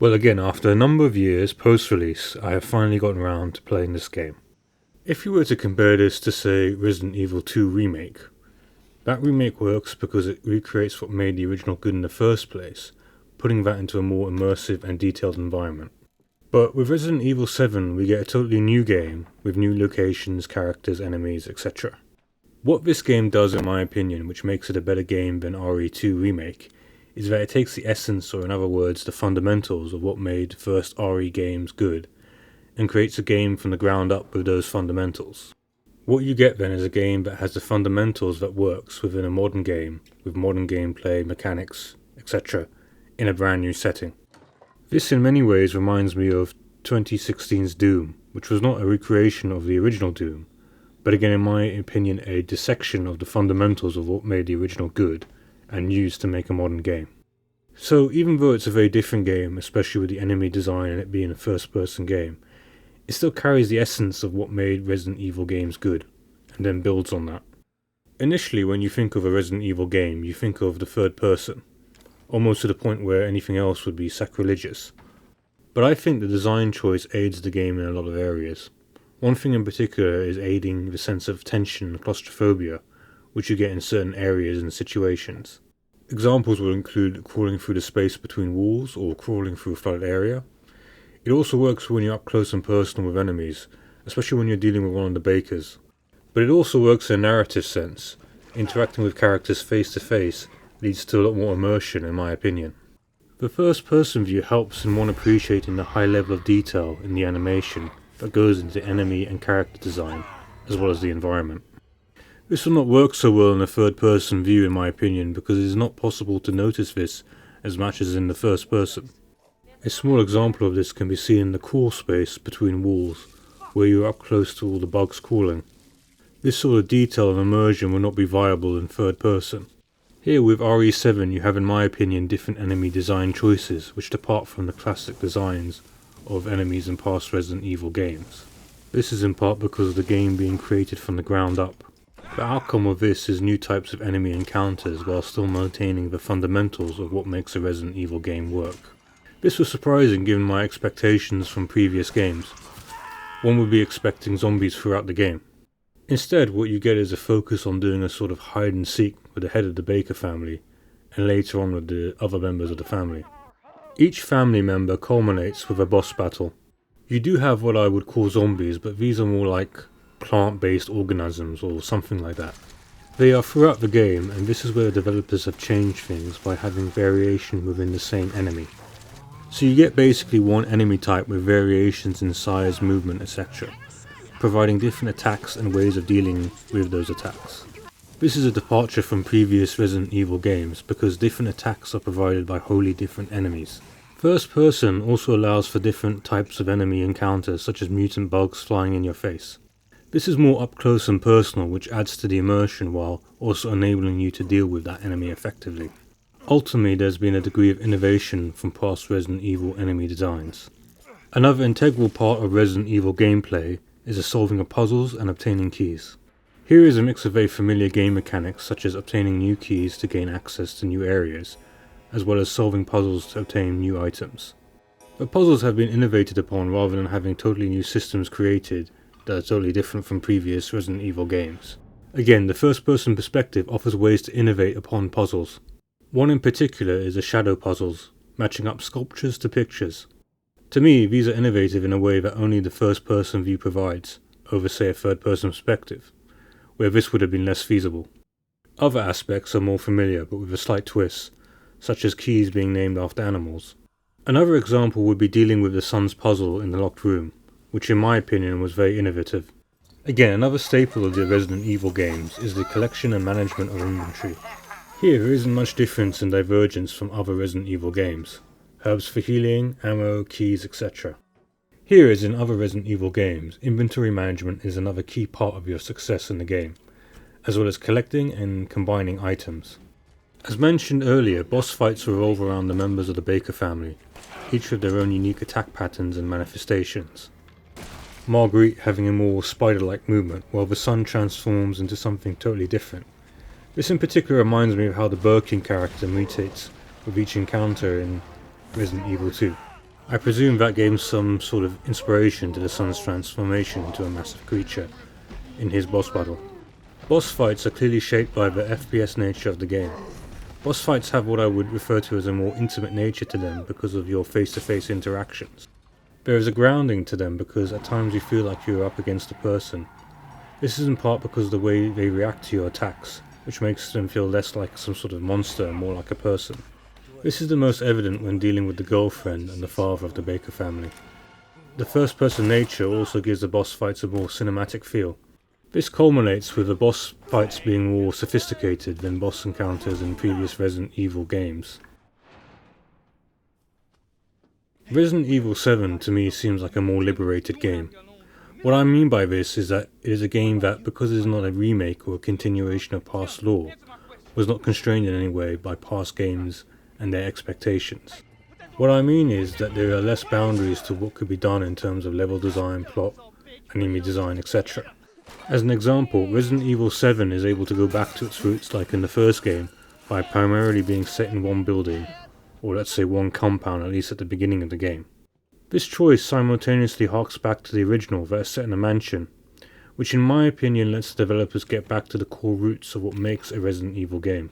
Well, again, after a number of years post-release, I have finally gotten around to playing this game. If you were to compare this to, say, Resident Evil 2 Remake, that remake works because it recreates what made the original good in the first place, putting that into a more immersive and detailed environment. But with Resident Evil 7, we get a totally new game, with new locations, characters, enemies, etc. What this game does, in my opinion, which makes it a better game than RE2 Remake, is that it takes the essence, or in other words, the fundamentals of what made the first RE games good, and creates a game from the ground up with those fundamentals. What you get then is a game that has the fundamentals that works within a modern game, with modern gameplay, mechanics, etc., in a brand new setting. This in many ways reminds me of 2016's Doom, which was not a recreation of the original Doom, but again in my opinion a dissection of the fundamentals of what made the original good, and used to make a modern game. So even though it's a very different game, especially with the enemy design and it being a first-person game, it still carries the essence of what made Resident Evil games good, and then builds on that. Initially, when you think of a Resident Evil game, you think of the third person, almost to the point where anything else would be sacrilegious. But I think the design choice aids the game in a lot of areas. One thing in particular is aiding the sense of tension and claustrophobia, which you get in certain areas and situations. Examples will include crawling through the space between walls or crawling through a flooded area. It also works when you're up close and personal with enemies, especially when you're dealing with one of the Bakers. But it also works in a narrative sense. Interacting with characters face to face leads to a lot more immersion, in my opinion. The first person view helps in one appreciating the high level of detail in the animation that goes into enemy and character design, as well as the environment. This will not work so well in a third person view in my opinion, because it is not possible to notice this as much as in the first person. A small example of this can be seen in the crawl space between walls, where you are up close to all the bugs crawling. This sort of detail and immersion will not be viable in third person. Here with RE7 you have in my opinion different enemy design choices which depart from the classic designs of enemies in past Resident Evil games. This is in part because of the game being created from the ground up. The outcome of this is new types of enemy encounters while still maintaining the fundamentals of what makes a Resident Evil game work. This was surprising given my expectations from previous games. One would be expecting zombies throughout the game. Instead, what you get is a focus on doing a sort of hide and seek with the head of the Baker family, and later on with the other members of the family. Each family member culminates with a boss battle. You do have what I would call zombies, but these are more like plant-based organisms or something like that. They are throughout the game, and this is where the developers have changed things by having variation within the same enemy. So you get basically one enemy type with variations in size, movement, etc., providing different attacks and ways of dealing with those attacks. This is a departure from previous Resident Evil games because different attacks are provided by wholly different enemies. First person also allows for different types of enemy encounters such as mutant bugs flying in your face. This is more up close and personal, which adds to the immersion while also enabling you to deal with that enemy effectively. Ultimately, there's been a degree of innovation from past Resident Evil enemy designs. Another integral part of Resident Evil gameplay is the solving of puzzles and obtaining keys. Here is a mix of very familiar game mechanics such as obtaining new keys to gain access to new areas, as well as solving puzzles to obtain new items. The puzzles have been innovated upon rather than having totally new systems created that are totally different from previous Resident Evil games. Again, the first-person perspective offers ways to innovate upon puzzles. One in particular is the shadow puzzles, matching up sculptures to pictures. To me, these are innovative in a way that only the first-person view provides, over say a third-person perspective, where this would have been less feasible. Other aspects are more familiar but with a slight twist, such as keys being named after animals. Another example would be dealing with the sun's puzzle in the locked room, which in my opinion was very innovative. Again, another staple of the Resident Evil games is the collection and management of inventory. Here there isn't much difference and divergence from other Resident Evil games. Herbs for healing, ammo, keys, etc. Here as in other Resident Evil games, inventory management is another key part of your success in the game, as well as collecting and combining items. As mentioned earlier, boss fights revolve around the members of the Baker family, each with their own unique attack patterns and manifestations. Marguerite having a more spider-like movement, while the sun transforms into something totally different. This in particular reminds me of how the Birkin character mutates with each encounter in Resident Evil 2. I presume that gave some sort of inspiration to the sun's transformation into a massive creature in his boss battle. Boss fights are clearly shaped by the FPS nature of the game. Boss fights have what I would refer to as a more intimate nature to them because of your face-to-face interactions. There is a grounding to them because at times you feel like you are up against a person. This is in part because of the way they react to your attacks, which makes them feel less like some sort of monster and more like a person. This is the most evident when dealing with the girlfriend and the father of the Baker family. The first-person nature also gives the boss fights a more cinematic feel. This culminates with the boss fights being more sophisticated than boss encounters in previous Resident Evil games. Resident Evil 7 to me seems like a more liberated game. What I mean by this is that it is a game that, because it is not a remake or a continuation of past lore, was not constrained in any way by past games and their expectations. What I mean is that there are less boundaries to what could be done in terms of level design, plot, enemy design, etc. As an example, Resident Evil 7 is able to go back to its roots like in the first game by primarily being set in one building, or let's say one compound at least at the beginning of the game. This choice simultaneously harks back to the original that is set in a mansion, which in my opinion lets the developers get back to the core roots of what makes a Resident Evil game.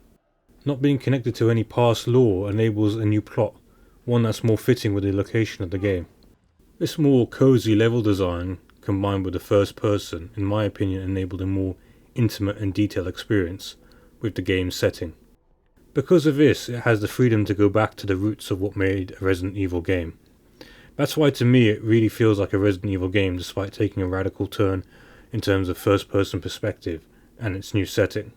Not being connected to any past lore enables a new plot, one that's more fitting with the location of the game. This more cozy level design, combined with the first person, in my opinion enabled a more intimate and detailed experience with the game's setting. Because of this, it has the freedom to go back to the roots of what made a Resident Evil game. That's why to me it really feels like a Resident Evil game despite taking a radical turn in terms of first person perspective and its new setting.